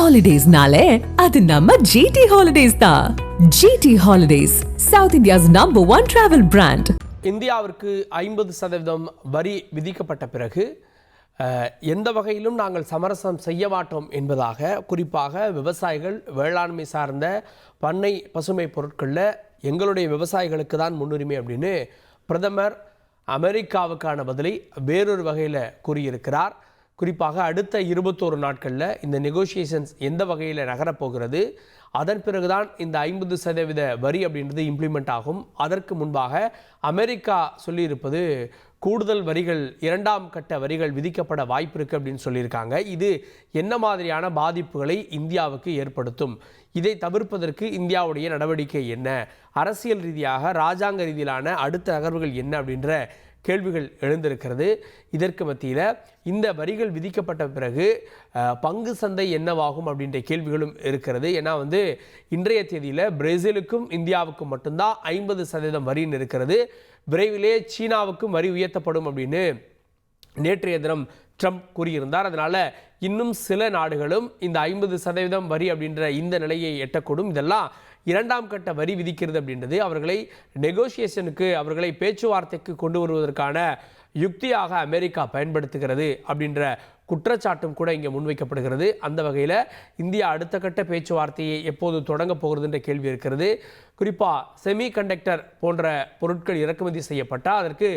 ஹாலிடேஸ்னாலே அது நம்ம ஜிடி ஹாலிடேஸ் தான். GT holidays, south India's #1 travel brand. இந்தியாவிற்கு 50% வரி விதிக்கப்பட்ட பிறகு எந்த வகையிலும் நாங்கள் சமரசம் செய்ய மாட்டோம் என்பதாக குறிப்பாக விவசாயிகள் வேளாண்மை சார்ந்த பண்ணை பசுமை பொருட்களில் எங்களுடைய விவசாயிகளுக்கு தான் முன்னுரிமை அப்படின்னு பிரதமர் அமெரிக்காவுக்கான பதிலை வேறொரு வகையில் கூறியிருக்கிறார். குறிப்பாக அடுத்த 21 நாட்களில் இந்த நெகோசியேஷன்ஸ் எந்த வகையில் நகரப்போகிறது, அதன் பிறகுதான் இந்த 50% வரி அப்படின்றது இம்ப்ளிமெண்ட் ஆகும். அதற்கு முன்பாக அமெரிக்கா சொல்லியிருப்பது கூடுதல் வரிகள், 2ஆம் கட்ட வரிகள் விதிக்கப்பட வாய்ப்பு இருக்குது அப்படின்னு சொல்லியிருக்காங்க. இது என்ன மாதிரியான பாதிப்புகளை இந்தியாவுக்கு ஏற்படுத்தும், இதை தவிர்ப்பதற்கு இந்தியாவுடைய நடவடிக்கை என்ன, அரசியல் ரீதியாக ராஜாங்க ரீதியிலான அடுத்த நகர்வுகள் என்ன அப்படின்ற கேள்விகள் எழுந்திருக்கிறது. இதற்கு மத்தியில் இந்த வரிகள் விதிக்கப்பட்ட பிறகு பங்கு சந்தை என்னவாகும் அப்படின்ற கேள்விகளும் இருக்கிறது. ஏன்னா இன்றைய தேதியில் பிரேசிலுக்கும் இந்தியாவுக்கும் மட்டும்தான் 50% வரின்னு இருக்கிறது. விரைவிலே சீனாவுக்கும் வரி உயர்த்தப்படும் அப்படின்னு நேற்றைய தினம் ட்ரம்ப் கூறியிருந்தார். அதனால் இன்னும் சில நாடுகளும் இந்த 50% வரி அப்படின்ற இந்த நிலையை எட்டக்கூடும். இதெல்லாம் 2ஆம் கட்ட வரி விதிக்கிறது அப்படின்றது அவர்களை நெகோசியேஷனுக்கு, அவர்களை பேச்சுவார்த்தைக்கு கொண்டு வருவதற்கான யுக்தியாக அமெரிக்கா பயன்படுத்துகிறது அப்படின்ற குற்றச்சாட்டும் கூட இங்கே முன்வைக்கப்படுகிறது. அந்த வகையில் இந்தியா அடுத்த கட்ட பேச்சுவார்த்தையை எப்போது தொடங்க போகிறதுன்ற கேள்வி இருக்கிறது. குறிப்பாக செமி கண்டக்டர் போன்ற பொருட்கள் இறக்குமதி செய்யப்பட்டால் அதற்கு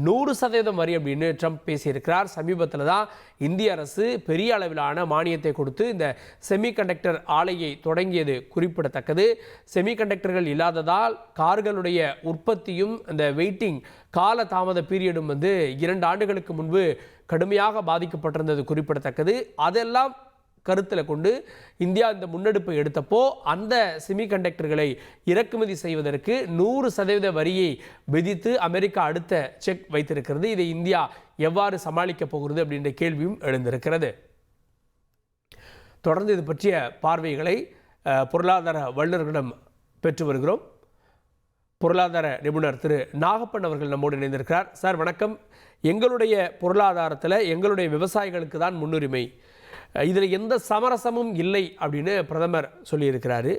100% வரி அப்படின்னு ட்ரம்ப் பேசியிருக்கிறார். சமீபத்தில் தான் இந்திய அரசு பெரிய அளவிலான மானியத்தை கொடுத்து இந்த செமிகண்டக்டர் ஆலையை தொடங்கியது குறிப்பிடத்தக்கது. செமிகண்டக்டர்கள் இல்லாததால் கார்களுடைய உற்பத்தியும் இந்த வெயிட்டிங் கால தாமத பீரியடும் 2 ஆண்டுகளுக்கு முன்பு கடுமையாக பாதிக்கப்பட்டிருந்தது குறிப்பிடத்தக்கது. அதெல்லாம் கருத்தில் கொண்டு இந்தியா இந்த முன்னெடுப்பை எடுத்தப்போ அந்த செமிகண்டக்டர்களை இறக்குமதி செய்வதற்கு 100% வரியை விதித்து அமெரிக்கா அடுத்த செக் வைத்திருக்கிறது. இதை இந்தியா எவ்வாறு சமாளிக்கப் போகிறது அப்படின்ற கேள்வியும் எழுந்திருக்கிறது. தொடர்ந்து இது பற்றிய பார்வைகளை பொருளாதார வல்லுநர்களிடம் பெற்று வருகிறோம். பொருளாதார நிபுணர் திரு நாகப்பன் அவர்கள் நம்மோடு இணைந்திருக்கிறார். சார் வணக்கம். எங்களுடைய பொருளாதாரத்தில் எங்களுடைய விவசாயிகளுக்கு தான் முன்னுரிமை, இதில் எந்த சமரசமும் இல்லை அப்படின்னு பிரதமர் சொல்லியிருக்கிறாரு.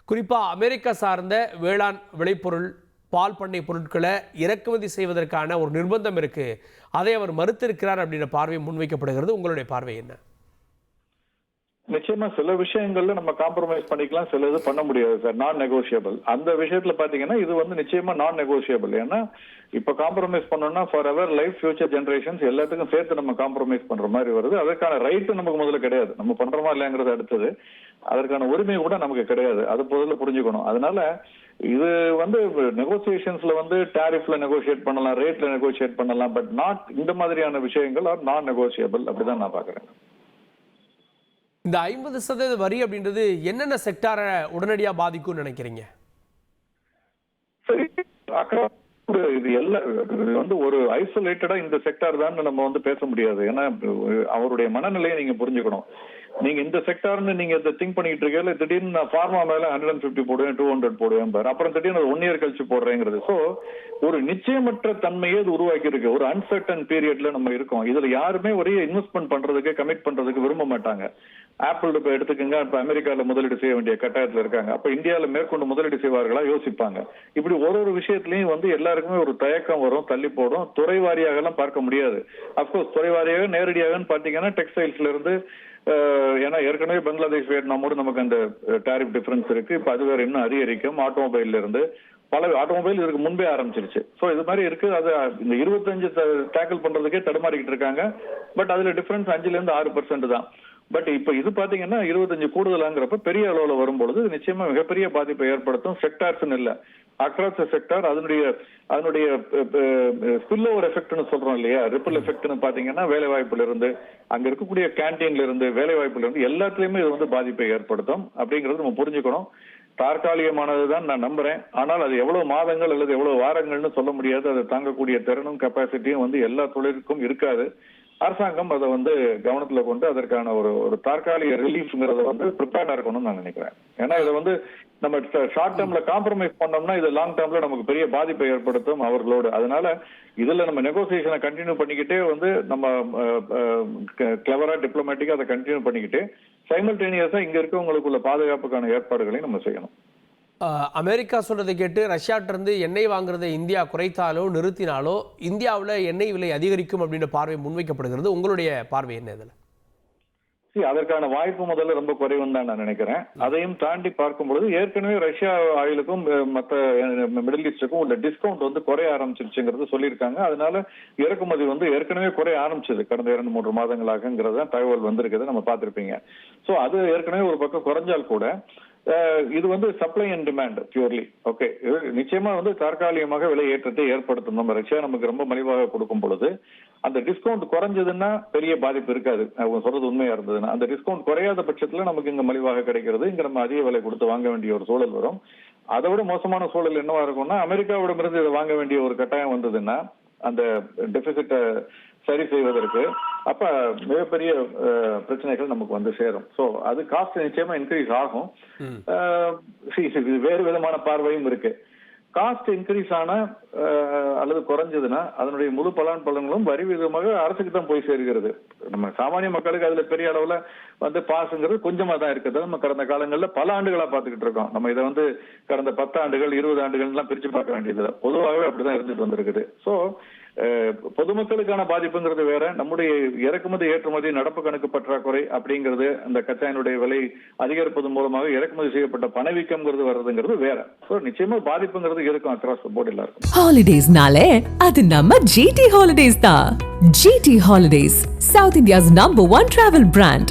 குறிப்பாக அமெரிக்கா சார்ந்த வேளாண் விளைபொருள், பால் பண்ணை பொருட்களை இறக்குமதி செய்வதற்கான ஒரு நிர்பந்தம் இருக்குது, அதை அவர் மறுத்திருக்கிறார் அப்படின்ற பார்வை முன்வைக்கப்படுகிறது. உங்களுடைய பார்வை என்ன? நிச்சயமா சில விஷயங்கள்ல நம்ம காம்ப்ரமைஸ் பண்ணிக்கலாம், சில இது பண்ண முடியாது சார், நான் நெகோசியபிள். அந்த விஷயத்துல பாத்தீங்கன்னா இது நிச்சயமா நான் நெகோசியபிள். ஏன்னா இப்ப காம்ப்ரமைஸ் பண்ணோம்னா for ever life, future generations எல்லாத்துக்கும் சேர்த்து நம்ம காம்ப்ரமைஸ் பண்ற மாதிரி வருது. அதற்கான ரைட்டு நமக்கு முதல்ல கிடையாது. நம்ம பண்றோமா இல்லைங்கிறது அடுத்தது, அதற்கான உரிமை கூட நமக்கு கிடையாது. அது முதல்ல புரிஞ்சுக்கணும். அதனால இது நெகோசியேஷன்ஸ்ல டாரிஃப்ல நெகோசியேட் பண்ணலாம், ரேட்ல நெகோசியேட் பண்ணலாம், பட் நாட் இந்த மாதிரியான விஷயங்கள் ஆர் நான் நெகோசியபிள். அப்படிதான் நான் பாக்குறேன். இந்த 50% வரி அப்படின்றது என்னென்ன செக்டாரை உடனடியாக பாதிக்கும்னு நினைக்கிறீங்க? சரி, இது எல்லாம் ஒரு ஐசோலேட்டடா இந்த செக்டார் தான் நம்ம பேச முடியாது. ஏன்னா அவருடைய மனநிலையை நீங்க புரிஞ்சுக்கணும். நீங்க இந்த செக்டார்னு நீங்க இதை திங்க் பண்ணிட்டு இருக்கல, திடீர்னு நான் ஃபார்மா மேல 150 போடுவேன், 200 போடுவேன் பாரு, அப்புறம் திடீர்னு 1 இயர் கழிச்சு போடுறேங்கிறது. சோ ஒரு நிச்சயமற்ற தன்மையை இது உருவாக்கி இருக்கு. ஒரு அன்சர்டன் பீரியட்ல நம்ம இருக்கோம். இதுல யாருமே ஒரே இன்வெஸ்ட்மெண்ட் பண்றதுக்கு, கமிட் பண்றதுக்கு விரும்ப மாட்டாங்க. ஆப்பிள் இப்ப எடுத்துக்கங்க, இப்ப அமெரிக்கால முதலீடு செய்ய வேண்டிய கட்டாயத்துல இருக்காங்க. அப்ப இந்தியாவில மேற்கொண்டு முதலீடு செய்வார்களா யோசிப்பாங்க. இப்படி ஒரு விஷயத்திலையும் எல்லாருக்குமே ஒரு தயக்கம் வரும், தள்ளி போடும். துறை வாரியாக எல்லாம் பார்க்க முடியாது. அப்கோர்ஸ் துறை வாரியாக நேரடியாக பாத்தீங்கன்னா டெக்ஸ்டைல்ஸ்ல இருந்து, ஏன்னா ஏற்கனவே பங்களாதேஷ், வியட்நாமோடு நமக்கு அந்த டாரிஃப் டிஃபரன்ஸ் இருக்கு. இப்ப அது வேற இன்னும் அதிகரிக்கும். ஆட்டோமொபைல்ல இருந்து பல ஆட்டோமொபைல் இதுக்கு முன்பே ஆரம்பிச்சிருச்சு. சோ இது மாதிரி இருக்கு. அது இந்த 25 டேக்கிள் பண்றதுக்கே தடுமாறிக்கிட்டு இருக்காங்க. பட் அதுல டிஃபரன்ஸ் 5% 6% தான். பட் இப்ப இது பாத்தீங்கன்னா 25 கூடுதலாங்கிறப்ப பெரிய அளவுல வரும்பொழுது நிச்சயமா மிகப்பெரிய பாதிப்பை ஏற்படுத்தும். செக்டார்ஸ் இல்ல, அக்ராஸ் செக்டார் அதனுடைய ஸ்பில் ஓவர் எஃபெக்ட்னு சொல்றோம் இல்லையா, ரிப்பிள் எஃபெக்ட்னு பாத்தீங்கன்னா வேலை வாய்ப்புல இருந்து, அங்க இருக்கக்கூடிய கேன்டீன்ல இருந்து, வேலை வாய்ப்புல இருந்து எல்லாத்துலயுமே இது பாதிப்பை ஏற்படுத்தும். அப்படிங்கறது நம்ம புரிஞ்சுக்கணும். தற்காலிகமானதுதான் நான் நம்புறேன். ஆனால் அது எவ்வளவு மாதங்கள் அல்லது எவ்வளவு வாரங்கள்னு சொல்ல முடியாது. அதை தாங்கக்கூடிய திறனும் கெப்பாசிட்டியும் எல்லா தொழிலுக்கும் இருக்காது. அரசாங்கம் அதை வந்து கவனத்துல கொண்டு அதற்கான ஒரு தற்காலிக ரிலீஃப்ங்கிறத வந்து ப்ரிப்பேர்டா இருக்கணும்னு நான் நினைக்கிறேன். ஏன்னா இதை வந்து நம்ம ஷார்ட் டேர்ம்ல காம்ப்ரமைஸ் பண்ணோம்னா இது லாங் டேர்ம்ல நமக்கு பெரிய பாதிப்பை ஏற்படுத்தும் அவர்களோடு. அதனால இதுல நம்ம நெகோசியேஷனை கண்டினியூ பண்ணிக்கிட்டே வந்து நம்ம கிளவரா டிப்ளமேட்டிக்கா அதை கண்டினியூ பண்ணிக்கிட்டு சைமல்டேனியஸா இங்க இருக்கவங்களுக்குள்ள பாதுகாப்புக்கான ஏற்பாடுகளை நம்ம செய்யணும். அமெரிக்கா சொல்றதை கேட்டு ரஷ்யாட்டிருந்து எண்ணெய் வாங்குறதை இந்தியா குறைத்தாலோ நிறுத்தினாலோ இந்தியாவில் எண்ணெய் விலை அதிகரிக்கும் அப்படின்ற பார்வை முன்வைக்கப்படுகிறது. உங்களுடைய பார்வை என்ன இதில்? அதற்கான வாய்ப்பு முதல்ல ரொம்ப குறைவுன்னு தான் நான் நினைக்கிறேன். அதையும் தாண்டி பார்க்கும் பொழுது ஏற்கனவே ரஷ்யா ஆயிலுக்கும் மற்ற மிடில் ஈஸ்டுக்கும் உள்ள டிஸ்கவுண்ட் வந்து குறைய ஆரம்பிச்சிருச்சுங்கிறது சொல்லியிருக்காங்க. அதனால இறக்குமதி வந்து ஏற்கனவே குறைய ஆரம்பிச்சது கடந்த 2-3 மாதங்களாகங்கிறத தகவல் வந்திருக்குது, நம்ம பார்த்திருப்பீங்க. ஸோ அது ஏற்கனவே ஒரு பக்கம் குறைஞ்சால் கூட இது வந்து supply and demand purely okay. நிச்சயமா வந்து தற்காலிகமாக விலை ஏற்றத்தை ஏற்படுத்தும். நம்ம ரஷ்யா நமக்கு ரொம்ப மலிவாக கொடுக்கும் பொழுது அந்த டிஸ்கவுண்ட் குறைஞ்சதுன்னா பெரிய பாதிப்பு இருக்காது. அவங்க சொல்றது உண்மையா இருந்ததுன்னா அந்த டிஸ்கவுண்ட் குறையாத பட்சத்துல நமக்கு இங்க மலிவாக கிடைக்கிறது, இங்க நம்ம அதிக விலை கொடுத்து வாங்க வேண்டிய ஒரு சூழல் வரும். அதை விட மோசமான சூழல் என்னவா இருக்கும்னா அமெரிக்காவிடமிருந்து இதை வாங்க வேண்டிய ஒரு கட்டாயம் வந்ததுன்னா அந்த டெபிசிட்டை சரி செய்வதற்கு அப்ப மிகப்பெரிய பிரச்சனைகள் நமக்கு வந்து சேரும். ஸோ அது காஸ்ட் நிச்சயமா இன்க்ரீஸ் ஆகும். வேறு விதமான பார்வையும் இருக்கு. காஸ்ட் இன்க்ரீஸ் ஆன அல்லது குறைஞ்சதுன்னா அதனுடைய முழு பலன்களும் வரி விதமாக அரசுக்கு தான் போய் சேர்கிறது. நம்ம சாமானிய மக்களுக்கு அதுல பெரிய அளவுல வந்து பாசுங்கிறது கொஞ்சமா தான் இருக்குது. நம்ம கடந்த காலங்களில் பல ஆண்டுகளா பார்த்துக்கிட்டு இருக்கோம். நம்ம இதை வந்து கடந்த 10 ஆண்டுகள் 20 ஆண்டுகள் எல்லாம் பிரிச்சு பார்க்க வேண்டியது பொதுவாகவே அப்படிதான் இருந்துட்டு வந்திருக்குது. ஸோ பொதுமக்களுக்கான பாதிப்புங்கிறது வேற, நம்முடைய இறக்குமதி ஏற்றுமதி நடப்பு கணக்கு பற்றாக்குறை அப்படிங்கிறது அந்த கச்சாயினுடைய விலை அதிகரிப்பதன் மூலமாக இறக்குமதி செய்யப்பட்ட பணவீக்கம்ங்கிறது வர்றதுங்கிறது வேற. ஸோ நிச்சயமா பாதிப்புங்கிறது இருக்கும் அக்ராஸ் தி போர்ட் எல்லாருக்கும். ஹாலிடேஸ்னாலே அது நம்ம GT ஹாலிடேஸ் தான். GT holidays, South India's #1 travel brand.